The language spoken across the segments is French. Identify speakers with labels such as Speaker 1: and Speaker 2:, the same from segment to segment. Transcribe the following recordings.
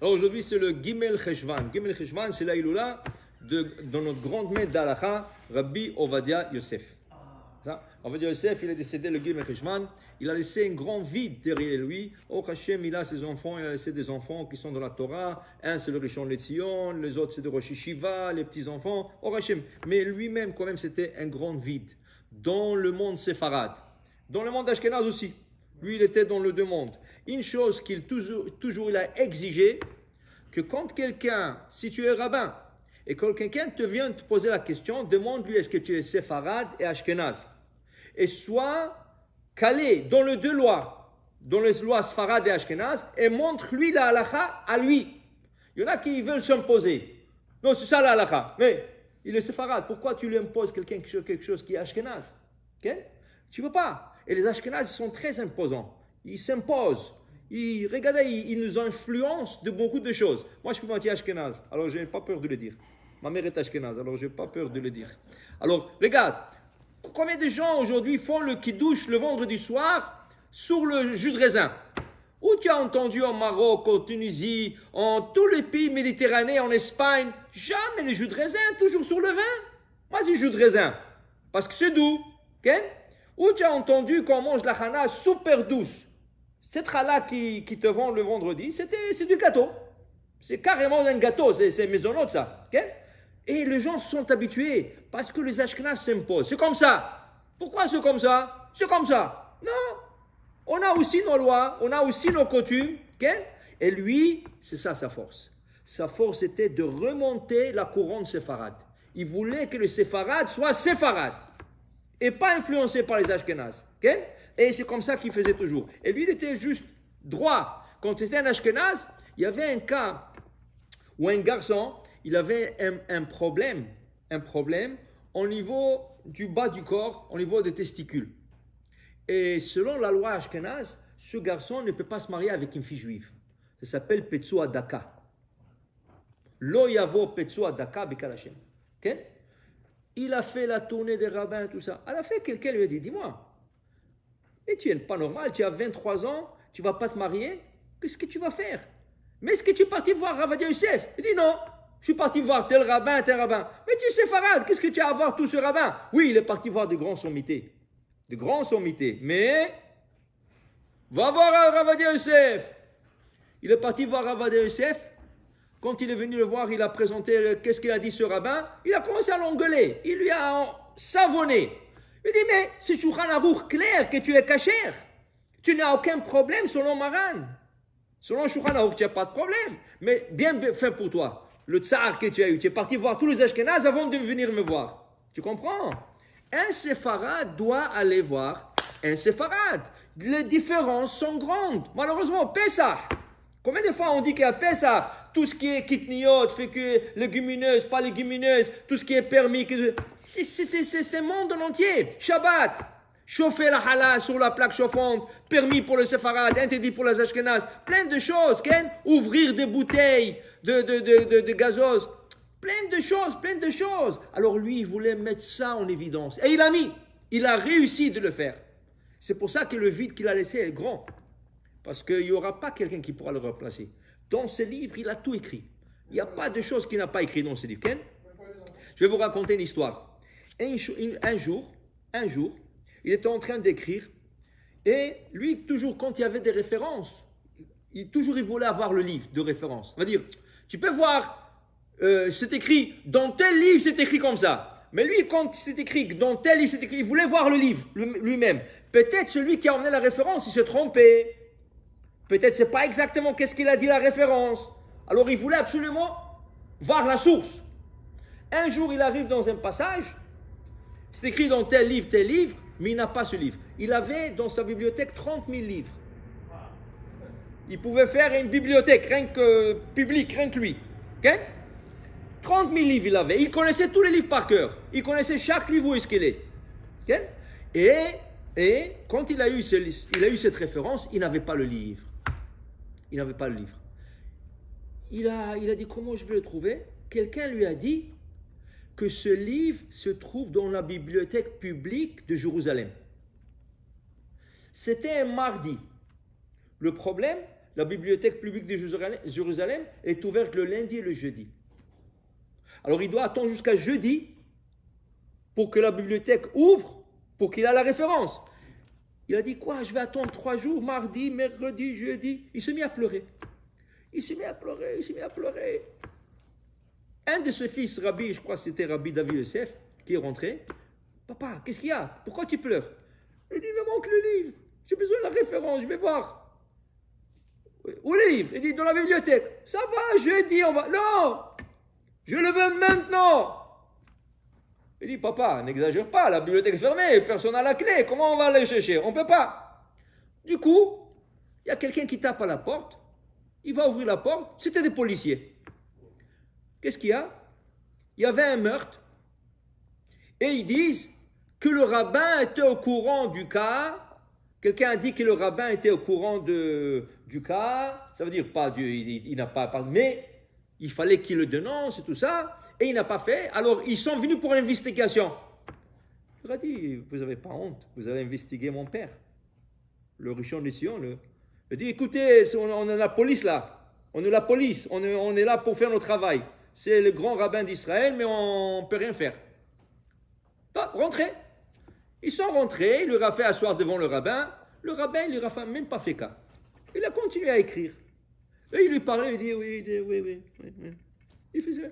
Speaker 1: Alors aujourd'hui, c'est le Gimel Cheshvan. Gimel Cheshvan, c'est la Iloula de notre grande maître d'Alacha, Rabbi Ovadia Yosef. Ovadia Yosef, il est décédé le Gimel Cheshvan. Il a laissé un grand vide derrière lui. Oh Hachem, il a ses enfants, il a laissé des enfants qui sont dans la Torah. Un, c'est le Rishon LeZion, les autres, c'est de Rosh Yeshiva, les petits-enfants. Oh Hachem. Mais lui-même, quand même, c'était un grand vide. Dans le monde séfarade. Dans le monde Ashkenaz aussi. Lui, il était dans le deux mondes. Une chose qu'il toujours il a exigé, que quand quelqu'un, si tu es rabbin, et quand quelqu'un te vient te poser la question, demande-lui est-ce que tu es séfarade et ashkenaz. Et sois calé dans les deux lois, dans les lois séfarade et ashkenaz, et montre-lui la halakha à lui. Il y en a qui veulent s'imposer. Non, c'est ça la halakha. Mais il est séfarade. Pourquoi tu lui imposes quelque chose qui est ashkenaz? Okay? Tu ne peux pas. Et les ashkenaz sont très imposants. Ils s'imposent. Regardez, ils nous influencent de beaucoup de choses. Moi, je suis anti-ashkenaz, alors je n'ai pas peur de le dire. Ma mère est ashkenaz, alors je n'ai pas peur de le dire. Alors, regarde, combien de gens aujourd'hui font le kiddush le vendredi soir sur le jus de raisin? Où tu as entendu en Maroc, en Tunisie, en tous les pays méditerranéens, en Espagne, jamais le jus de raisin, toujours sur le vin. Moi, c'est jus de raisin, parce que c'est doux. Okay? Où tu as entendu qu'on mange la chana super douce? Cette challah qui te vend le vendredi, c'est du gâteau. C'est carrément un gâteau, c'est maisonnot ça. Okay? Et les gens se sont habitués parce que les ashkenaz s'imposent. C'est comme ça. Pourquoi c'est comme ça? C'est comme ça. Non. On a aussi nos lois, on a aussi nos coutumes. Okay? Et lui, c'est ça sa force. Sa force était de remonter la couronne séfarade. Il voulait que le séfarade soit séfarade et pas influencé par les ashkenaz. Okay? Et c'est comme ça qu'il faisait toujours. Et lui, il était juste droit. Quand c'était un ashkenaz, il y avait un cas où un garçon, il avait un problème au niveau du bas du corps, au niveau des testicules. Et selon la loi ashkenaz, ce garçon ne peut pas se marier avec une fille juive. Ça s'appelle Petsoa Daka. Lo yavo Petsoa Daka Bekal Hashem. Okay? Il a fait la tournée des rabbins, tout ça. À la fin, quelqu'un lui a dit, dis-moi, et tu n'es pas normal, tu as 23 ans, tu ne vas pas te marier, qu'est-ce que tu vas faire? Mais est-ce que tu es parti voir Ravadia Youssef? Il dit non, je suis parti voir tel rabbin, tel rabbin. Mais tu sais, Farad, qu'est-ce que tu as à voir tout ce rabbin? Oui, il est parti voir de grands sommités. De grands sommités. Mais, va voir Ravadia Youssef. Il est parti voir Ravadia Youssef. Quand il est venu le voir, il a présenté qu'est-ce qu'il a dit ce rabbin. Il a commencé à l'engueuler. Il lui a savonné. Il dit, mais c'est Shulchan Aruch clair que tu es cachère. Tu n'as aucun problème selon Maran. Selon Shulchan Aruch, tu n'as pas de problème. Mais bien fait pour toi. Le tsar que tu as eu, tu es parti voir tous les Ashkenaz avant de venir me voir. Tu comprends? Un séfarade doit aller voir un séfarade. Les différences sont grandes. Malheureusement, Pessah. Combien de fois on dit qu'à Pessah, tout ce qui est kitniot, fait que légumineuses, pas légumineuses, tout ce qui est permis, c'est un monde entier. Shabbat, chauffer la halal sur la plaque chauffante, permis pour le séfarade, interdit pour les ashkenazes, plein de choses, Ken, ouvrir des bouteilles de gazose, plein de choses. Alors lui, il voulait mettre ça en évidence. Et il a réussi de le faire. C'est pour ça que le vide qu'il a laissé est grand. Parce qu'il n'y aura pas quelqu'un qui pourra le remplacer. Dans ce livre, il a tout écrit. Il n'y a pas de choses qu'il n'a pas écrit dans ce livre. Je vais vous raconter une histoire. Un jour, il était en train d'écrire. Et lui, toujours, quand il y avait des références, il voulait avoir le livre de référence. On va dire, tu peux voir, c'est écrit, dans tel livre, c'est écrit comme ça. Mais lui, quand c'est écrit, dans tel livre, c'est écrit, il voulait voir le livre lui-même. Peut-être celui qui a emmené la référence, il se trompait. Peut-être c'est pas exactement qu'est-ce qu'il a dit la référence. Alors il voulait absolument voir la source. Un jour, il arrive dans un passage, c'est écrit dans tel livre, mais il n'a pas ce livre. Il avait dans sa bibliothèque 30 000 livres. Il pouvait faire une bibliothèque, rien que publique, rien que lui. Okay? 30 000 livres il avait. Il connaissait tous les livres par cœur. Il connaissait chaque livre où est-ce qu'il est. Okay? Et quand il a eu cette référence, il n'avait pas le livre. Il n'avait pas le livre. Il a dit, comment je vais le trouver? Quelqu'un lui a dit que ce livre se trouve dans la bibliothèque publique de Jérusalem. C'était un mardi. Le problème, la bibliothèque publique de Jérusalem est ouverte le lundi et le jeudi. Alors il doit attendre jusqu'à jeudi pour que la bibliothèque ouvre, pour qu'il ait la référence. Il a dit quoi? Je vais attendre 3 jours, mardi, mercredi, jeudi. Il s'est mis à pleurer. Il s'est mis à pleurer. Un de ses fils, Rabbi, je crois que c'était Rabbi David Yosef, qui est rentré. Papa, qu'est-ce qu'il y a? Pourquoi tu pleures? Il dit, il me manque le livre. J'ai besoin de la référence, je vais voir. Où le livre? Il dit, dans la bibliothèque. Ça va, jeudi, on va. Non! Je le veux maintenant! Il dit, papa, n'exagère pas, la bibliothèque est fermée, personne n'a la clé, comment on va aller chercher? On ne peut pas. Du coup, il y a quelqu'un qui tape à la porte, il va ouvrir la porte, c'était des policiers. Qu'est-ce qu'il y a? Il y avait un meurtre, et ils disent que le rabbin était au courant du cas. Quelqu'un a dit que le rabbin était au courant du cas, ça veut dire pas, il n'a pas parlé, mais il fallait qu'il le dénonce et tout ça, et il n'a pas fait. Alors ils sont venus pour l'investigation. Il leur a dit, vous n'avez pas honte, vous avez investigué mon père, le Rishon de Sion. Il a dit, écoutez, on est la police là, on est la police, on est là pour faire notre travail. C'est le grand rabbin d'Israël, mais on ne peut rien faire. Donc, rentrez. Ils sont rentrés, il leur a fait asseoir devant le rabbin il leur a même pas fait cas. Il a continué à écrire. Et il lui parlait, il dit oui. Il faisait.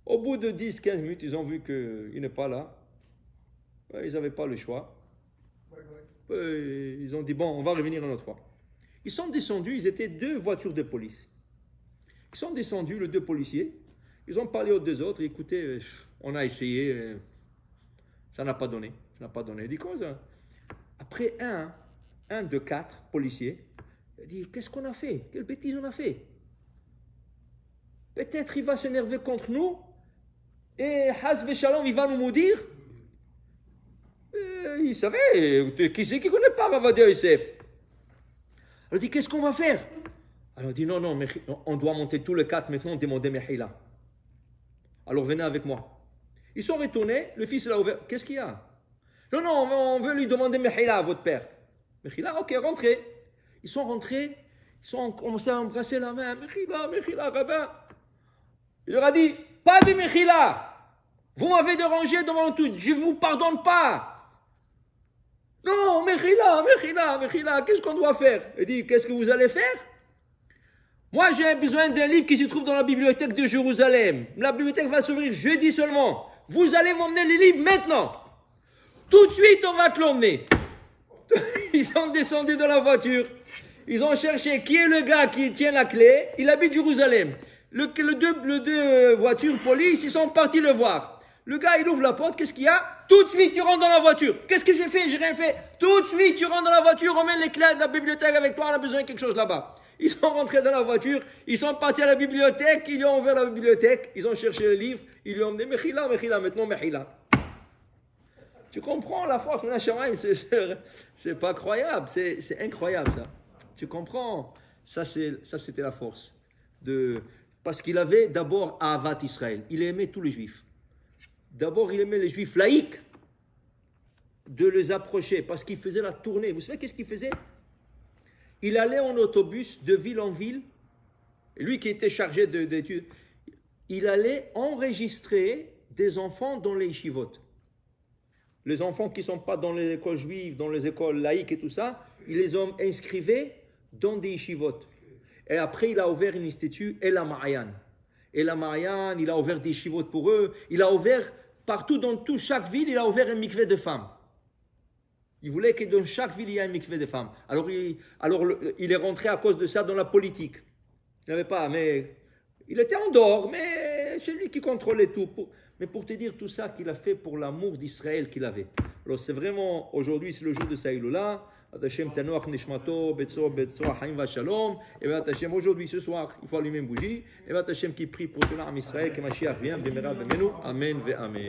Speaker 1: Au bout de 10-15 minutes, ils ont vu qu'il n'est pas là. Ils n'avaient pas le choix. Ils ont dit, bon, on va revenir une autre fois. Ils sont descendus, ils étaient 2 voitures de police. Ils sont descendus, les 2 policiers. Ils ont parlé aux 2 autres, écoutez, on a essayé, ça n'a pas donné. Il dit, comment ça? Après un de 4 policiers, il dit, qu'est-ce qu'on a fait? Quelle bêtise on a fait? Peut-être il va s'énerver contre nous et Hasve Shalom, il va nous maudire. Il savait, qui c'est qui ne connaît pas Ravadia Yosef? Alors il dit, qu'est-ce qu'on va faire? Alors il dit, non, on doit monter tous les 4 maintenant, demander Mechila. Alors venez avec moi. Ils sont retournés, le fils l'a ouvert. Qu'est-ce qu'il y a? Non, on veut lui demander Mechila à votre père. Mechila, ok, rentrez. Ils sont rentrés, ils ont commencé à embrasser la main. Mechila, rabbin. Il leur a dit, pas de Mechila. Vous m'avez dérangé devant tout, je ne vous pardonne pas. Non, Mechila, qu'est-ce qu'on doit faire? Il dit, qu'est-ce que vous allez faire? Moi, j'ai besoin d'un livre qui se trouve dans la bibliothèque de Jérusalem. La bibliothèque va s'ouvrir jeudi seulement. Vous allez m'emmener le livre maintenant. Tout de suite, on va te l'emmener. Ils sont descendus de la voiture. Ils ont cherché qui est le gars qui tient la clé. Il habite Jérusalem. Les deux voitures police, ils sont partis le voir. Le gars, il ouvre la porte. Qu'est-ce qu'il y a? Tout de suite, tu rentres dans la voiture. Qu'est-ce que j'ai fait? J'ai rien fait. Tout de suite, tu rentres dans la voiture. Emmène les clés de la bibliothèque avec toi. On a besoin de quelque chose là-bas. Ils sont rentrés dans la voiture. Ils sont partis à la bibliothèque. Ils lui ont ouvert la bibliothèque. Ils ont cherché le livre. Ils lui ont emmené Mechila, maintenant Mechila. Tu comprends la force de la Shamaïm, c'est pas croyable, c'est incroyable ça. Tu comprends? Ça c'était la force. Parce qu'il avait d'abord Ahavat Israël. Il aimait tous les juifs. D'abord, il aimait les juifs laïcs, de les approcher, parce qu'il faisait la tournée. Vous savez qu'est-ce qu'il faisait? Il allait en autobus de ville en ville, et lui qui était chargé d'études, il allait enregistrer des enfants dans les yeshivot. Les enfants qui ne sont pas dans les écoles juives, dans les écoles laïques et tout ça, il les inscrivait dans des yeshivot. Et après, il a ouvert un institut, El Ma'ayan. El Ma'ayan, il a ouvert des yeshivot pour eux. Il a ouvert partout, chaque ville, il a ouvert un mikvé de femmes. Il voulait que dans chaque ville, il y ait un mikvé de femmes. Alors, il est rentré à cause de ça dans la politique. Il n'avait pas, mais il était en dehors, mais c'est lui qui contrôlait tout. Mais pour te dire tout ça qu'il a fait pour l'amour d'Israël qu'il avait. Alors c'est vraiment, aujourd'hui c'est le jour de Saïloula. Hashem tanoach nishmato, betzoa, haim va shalom. Et bien Hashem, aujourd'hui, ce soir, il faut allumer une bougie. Et bien Hashem qui prie pour tout l'âme Israël, que Mashiach vienne, b'mera b'menu. Amen ve amen.